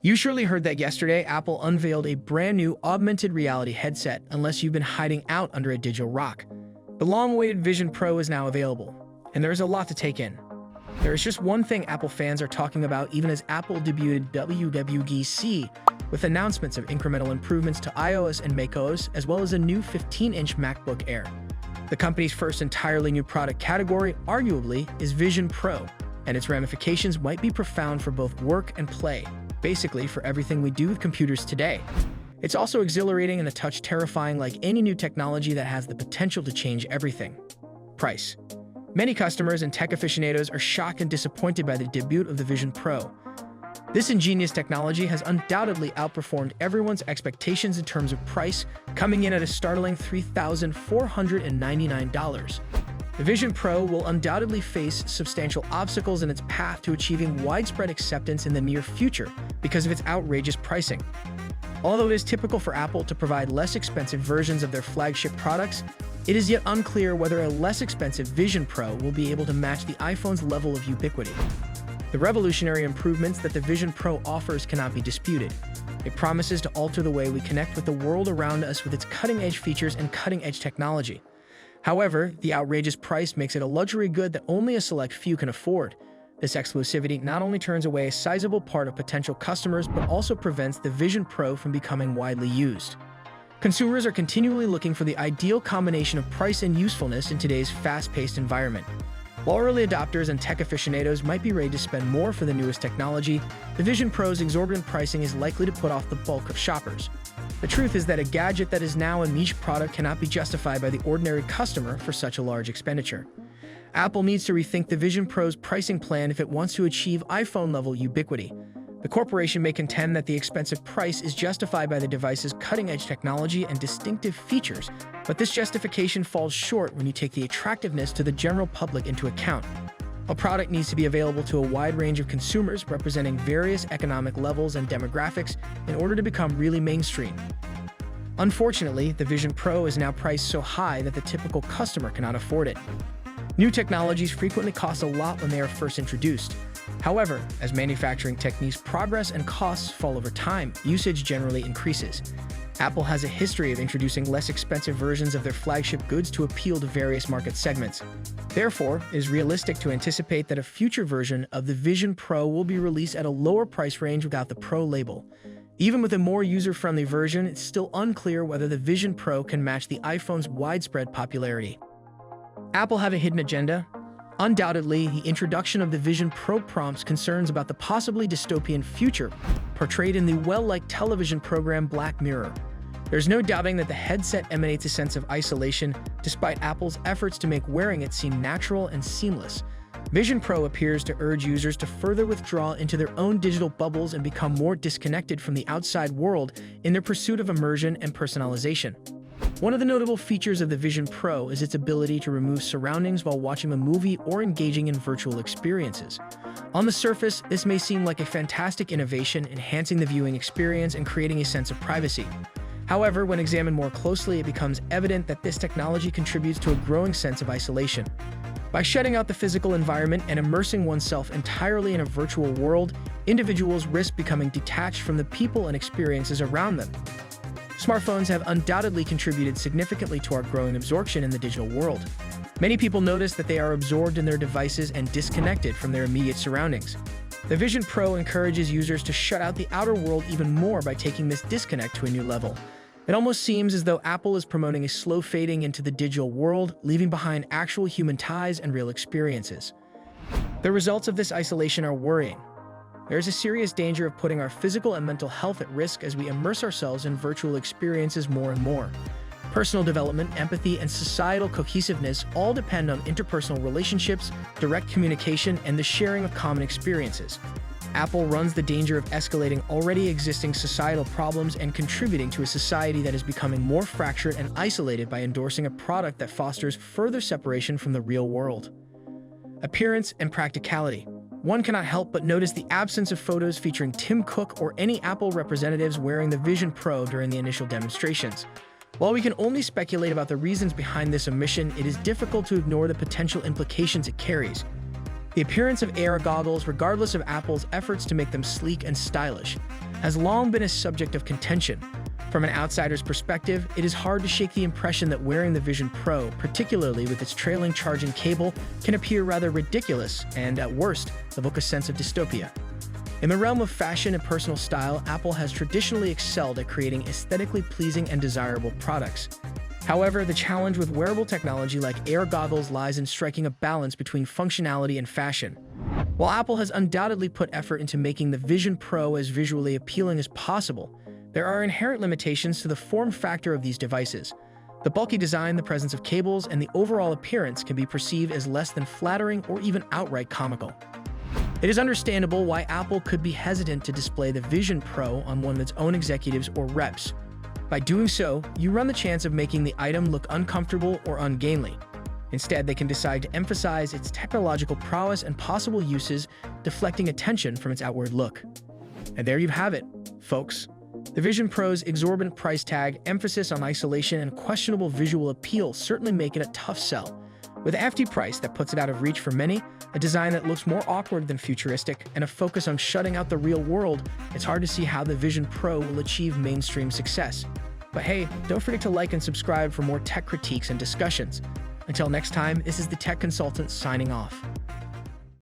You surely heard that yesterday Apple unveiled a brand new augmented reality headset, unless you've been hiding out under a digital rock. The long-awaited Vision Pro is now available, and there is a lot to take in. There is just one thing Apple fans are talking about even as Apple debuted WWDC with announcements of incremental improvements to iOS and macOS, as well as a new 15-inch MacBook Air. The company's first entirely new product category, arguably, is Vision Pro, and its ramifications might be profound for both work and play, basically for everything we do with computers today. It's also exhilarating and a touch terrifying, like any new technology that has the potential to change everything. Price. Many customers and tech aficionados are shocked and disappointed by the debut of the Vision Pro. This ingenious technology has undoubtedly outperformed everyone's expectations in terms of price, coming in at a startling $3,499. The Vision Pro will undoubtedly face substantial obstacles in its path to achieving widespread acceptance in the near future because of its outrageous pricing. Although it is typical for Apple to provide less expensive versions of their flagship products, it is yet unclear whether a less expensive Vision Pro will be able to match the iPhone's level of ubiquity. The revolutionary improvements that the Vision Pro offers cannot be disputed. It promises to alter the way we connect with the world around us with its cutting-edge features and cutting-edge technology. However, the outrageous price makes it a luxury good that only a select few can afford. This exclusivity not only turns away a sizable part of potential customers, but also prevents the Vision Pro from becoming widely used. Consumers are continually looking for the ideal combination of price and usefulness in today's fast-paced environment. While early adopters and tech aficionados might be ready to spend more for the newest technology, the Vision Pro's exorbitant pricing is likely to put off the bulk of shoppers. The truth is that a gadget that is now a niche product cannot be justified by the ordinary customer for such a large expenditure. Apple needs to rethink the Vision Pro's pricing plan if it wants to achieve iPhone-level ubiquity. The corporation may contend that the expensive price is justified by the device's cutting-edge technology and distinctive features, but this justification falls short when you take the attractiveness to the general public into account. A product needs to be available to a wide range of consumers representing various economic levels and demographics in order to become really mainstream. Unfortunately, the Vision Pro is now priced so high that the typical customer cannot afford it. New technologies frequently cost a lot when they are first introduced. However, as manufacturing techniques progress and costs fall over time, usage generally increases. Apple has a history of introducing less expensive versions of their flagship goods to appeal to various market segments. Therefore, it is realistic to anticipate that a future version of the Vision Pro will be released at a lower price range without the Pro label. Even with a more user-friendly version, it's still unclear whether the Vision Pro can match the iPhone's widespread popularity. Apple have a hidden agenda? Undoubtedly, the introduction of the Vision Pro prompts concerns about the possibly dystopian future portrayed in the well-liked television program Black Mirror. There's no doubting that the headset emanates a sense of isolation, despite Apple's efforts to make wearing it seem natural and seamless. Vision Pro appears to urge users to further withdraw into their own digital bubbles and become more disconnected from the outside world in their pursuit of immersion and personalization. One of the notable features of the Vision Pro is its ability to remove surroundings while watching a movie or engaging in virtual experiences. On the surface, this may seem like a fantastic innovation, enhancing the viewing experience and creating a sense of privacy. However, when examined more closely, it becomes evident that this technology contributes to a growing sense of isolation. By shutting out the physical environment and immersing oneself entirely in a virtual world, individuals risk becoming detached from the people and experiences around them. Smartphones have undoubtedly contributed significantly to our growing absorption in the digital world. Many people notice that they are absorbed in their devices and disconnected from their immediate surroundings. The Vision Pro encourages users to shut out the outer world even more by taking this disconnect to a new level. It almost seems as though Apple is promoting a slow fading into the digital world, leaving behind actual human ties and real experiences. The results of this isolation are worrying. There is a serious danger of putting our physical and mental health at risk as we immerse ourselves in virtual experiences more and more. Personal development, empathy, and societal cohesiveness all depend on interpersonal relationships, direct communication, and the sharing of common experiences. Apple runs the danger of escalating already existing societal problems and contributing to a society that is becoming more fractured and isolated by endorsing a product that fosters further separation from the real world. Appearance and practicality. One cannot help but notice the absence of photos featuring Tim Cook or any Apple representatives wearing the Vision Pro during the initial demonstrations. While we can only speculate about the reasons behind this omission, it is difficult to ignore the potential implications it carries. The appearance of AR goggles, regardless of Apple's efforts to make them sleek and stylish. has long been a subject of contention. From an outsider's perspective, it is hard to shake the impression that wearing the Vision Pro, particularly with its trailing charging cable, can appear rather ridiculous and, at worst, evoke a sense of dystopia. In the realm of fashion and personal style, Apple has traditionally excelled at creating aesthetically pleasing and desirable products. However, the challenge with wearable technology like Air goggles lies in striking a balance between functionality and fashion. While Apple has undoubtedly put effort into making the Vision Pro as visually appealing as possible, there are inherent limitations to the form factor of these devices. The bulky design, the presence of cables, and the overall appearance can be perceived as less than flattering or even outright comical. It is understandable why Apple could be hesitant to display the Vision Pro on one of its own executives or reps. By doing so, you run the chance of making the item look uncomfortable or ungainly. Instead, they can decide to emphasize its technological prowess and possible uses, deflecting attention from its outward look. And there you have it, folks. The Vision Pro's exorbitant price tag, emphasis on isolation, and questionable visual appeal certainly make it a tough sell. With a hefty price that puts it out of reach for many, a design that looks more awkward than futuristic, and a focus on shutting out the real world, it's hard to see how the Vision Pro will achieve mainstream success. But hey, don't forget to like and subscribe for more tech critiques and discussions. Until next time, this is the Tech Consultant signing off.